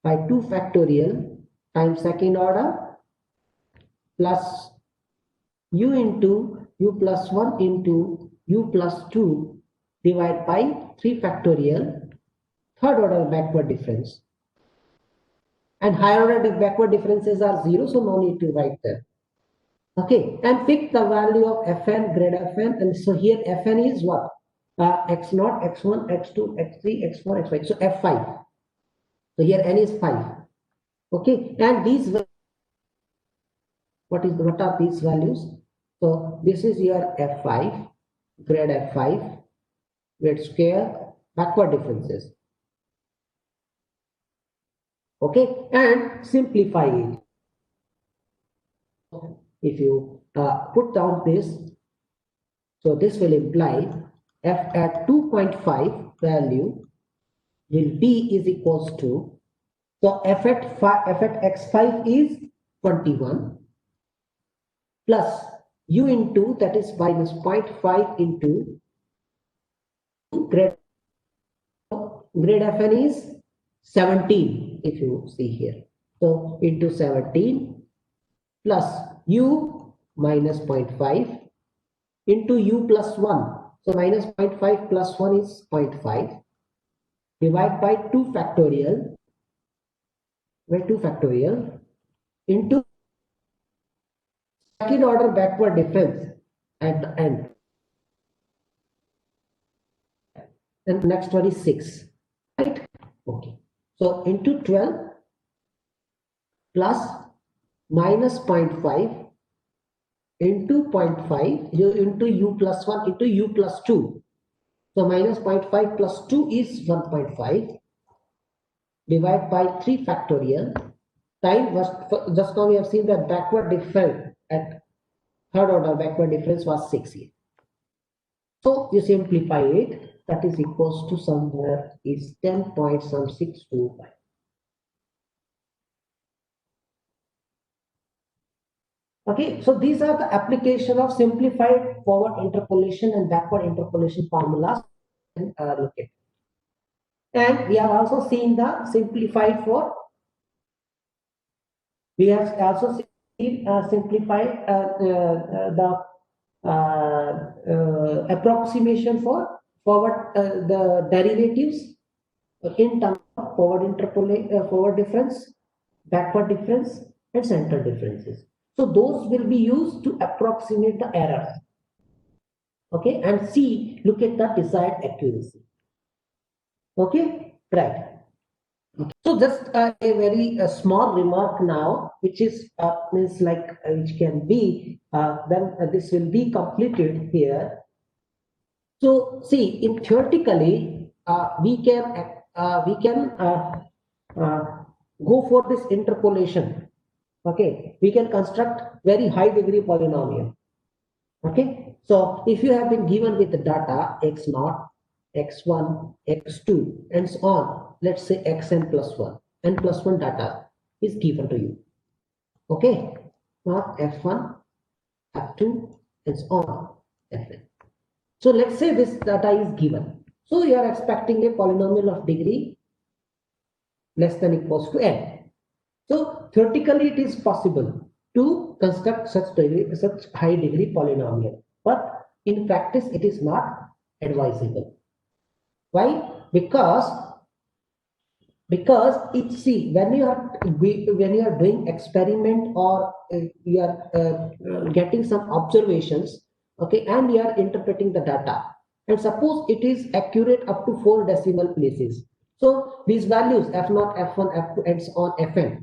by 2 factorial times second order plus u into u plus 1 into u plus 2 divided by 3 factorial third order backward difference. And higher order backward differences are 0, so no need to write them. Okay, and pick the value of fn, grade fn, and so here fn is what? X0, x1, x2, x3, x4, x5. So f5. So here n is 5. Okay, and these what are these values? So this is your f5, grade f5, grade square, backward differences. Okay, and simplify it. If you put down this, so this will imply f at 2.5 value will be is equals to, so f at x5 is 21 plus u into, that is minus 0.5 into grade fn is 17, if you see here. So into 17 plus u minus 0.5 into u plus 1. So minus 0.5 plus 1 is 0.5. Divide by 2 factorial, into second order backward difference at the end. And the next one is 6. Right? Okay. So into 12 plus minus 0.5 into 0.5 into u plus 1 into u plus 2. So minus 0.5 plus 2 is 1.5. Divide by 3 factorial. Time was, just now we have seen that backward difference at third order backward difference was 6 here. So you simplify it, that is equals to somewhere is 10.625. Okay, so these are the application of simplified forward interpolation and backward interpolation formulas. Look at. And we have also seen the simplified for. We have also seen simplified the approximation for forward the derivatives in terms of forward difference, backward difference, and center differences. So those will be used to approximate the errors. Okay, and see, look at the desired accuracy. Okay, right. Okay. So just a very small remark now, which is means like which can be then this will be completed here. So see, in theoretically we can go for this interpolation. Okay, we can construct very high degree polynomial. Okay, so if you have been given with the data x0, x1, x2, and so on, let's say xn plus 1, n plus 1 data is given to you. Okay, not f1, f2, and so on, fn. So let's say this data is given. So you are expecting a polynomial of degree less than equals to n. So theoretically it is possible to construct such high degree polynomial, but in practice it is not advisable. Why? Because it, see, when you are doing experiment or you are getting some observations, okay, and you are interpreting the data, and suppose it is accurate up to 4 decimal places. So these values f0, f1, f2, and so on, fn.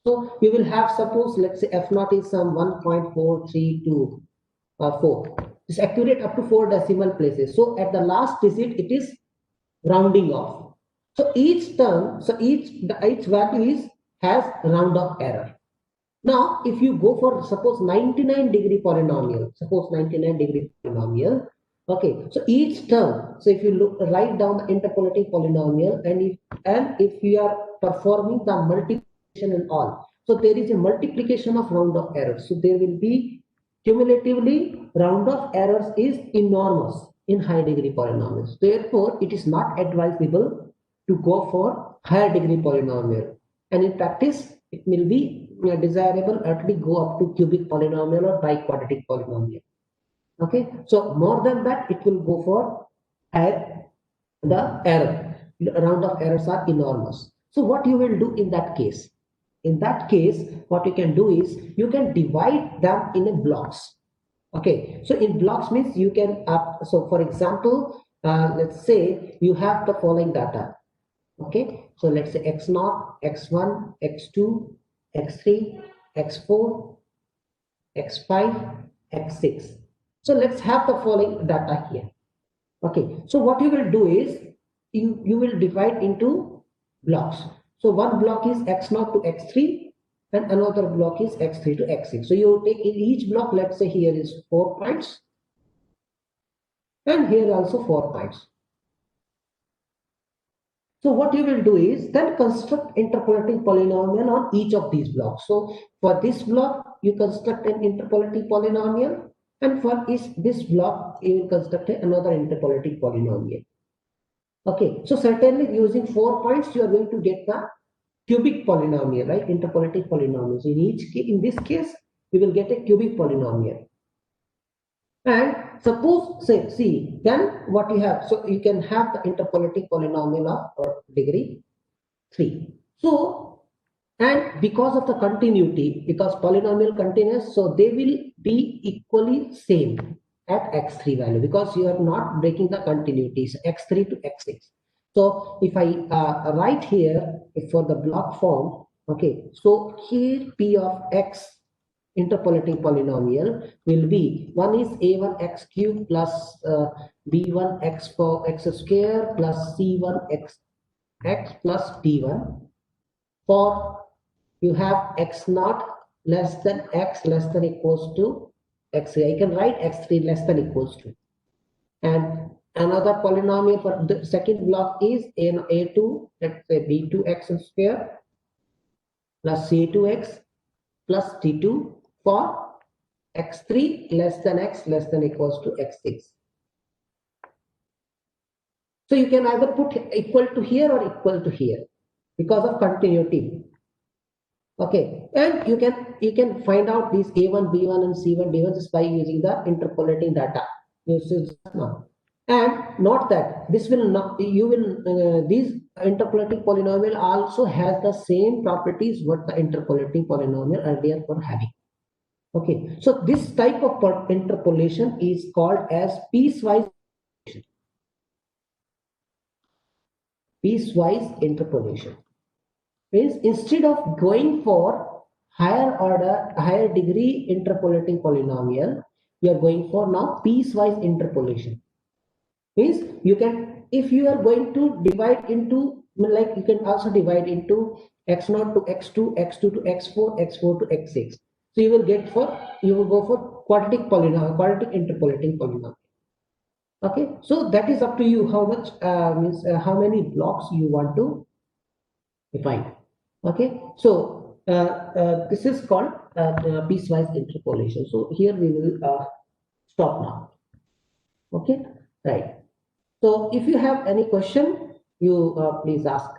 So we will have, suppose, let's say f0 is some 1.432 or 4. It's accurate up to 4 decimal places. So at the last digit, it is rounding off. So each term, so each value has round off error. Now, if you go for, suppose, 99 degree polynomial, okay, so each term, so if you write down the interpolating polynomial, and if you are performing the multiplication and all, So there is a multiplication of round of errors. So there will be cumulatively round of errors is enormous in high degree polynomials. Therefore, it is not advisable to go for higher degree polynomial. And in practice, it will be desirable to go up to cubic polynomial or biquadratic polynomial. Okay, so more than that, it will go for higher the error. The round of errors are enormous. So what you will do in that case? In that case, what you can do is you can divide them in a blocks. Okay, so in blocks means you can so for example, let's say you have the following data. Okay, so let's say x0, x1, x2, x3, x4, x5, x6. So let's have the following data here. Okay, so what you will do is you will divide into blocks. So one block is x0 to x3 and another block is x3 to x6. So you take in each block, let's say here is 4 points and here also 4 points. So what you will do is then construct interpolating polynomial on each of these blocks. So for this block, you construct an interpolating polynomial, and for this block, you will construct another interpolating polynomial. Okay, so certainly using 4 points, you are going to get the cubic polynomial, right? Interpolating polynomials. In this case, we will get a cubic polynomial. And suppose, say, see, then what you have, so you can have the interpolating polynomial of degree 3. So, and because of the continuity, because polynomial continuous, so they will be equally same at x3 value, because you are not breaking the continuities x3 to x6. So if I write here for the block form, okay, so here p of x interpolating polynomial will be, one is a1 x cube plus b1 x for x square plus c1 x plus d1, for you have x naught less than x less than equals to x3. I can write x3 less than equals to. And another polynomial for the second block is a2, let's say b2x square plus c2x plus d2 for x3 less than x less than equals to x6. So you can either put equal to here or equal to here because of continuity. Okay, and you can find out these a1, b1, and c1, d1 just by using the interpolating data. Now, and note that this will not you will these interpolating polynomial also has the same properties what the interpolating polynomial earlier were having. Okay, so this type of interpolation is called as piecewise interpolation. Means instead of going for higher order, higher degree interpolating polynomial, you are going for now piecewise interpolation. Means you can, if you are going to divide into, like you can also divide into x0 to x2, x2 to x4, x4 to x6. So you will go for quadratic polynomial, quadratic interpolating polynomial. Okay, so that is up to you how much how many blocks you want to define. Okay, so this is called piecewise interpolation. So here we will stop now. Okay, right. So if you have any question, you please ask.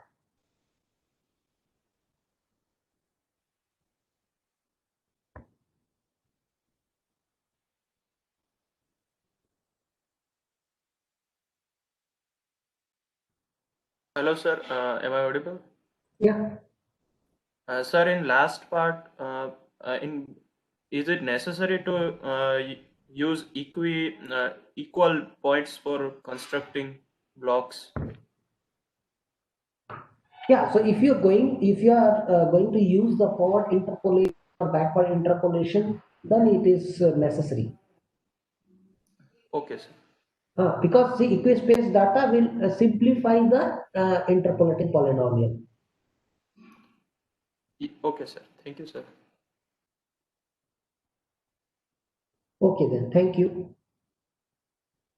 Hello, sir. Am I audible? Yeah. Sir, in last part, is it necessary to use equal points for constructing blocks? Yeah. So if you are going to use the forward interpolation or backward interpolation, then it is necessary. Okay, sir. Because the equispace data will simplify the interpolating polynomial. Okay, sir. Thank you, sir. Okay then. Thank you.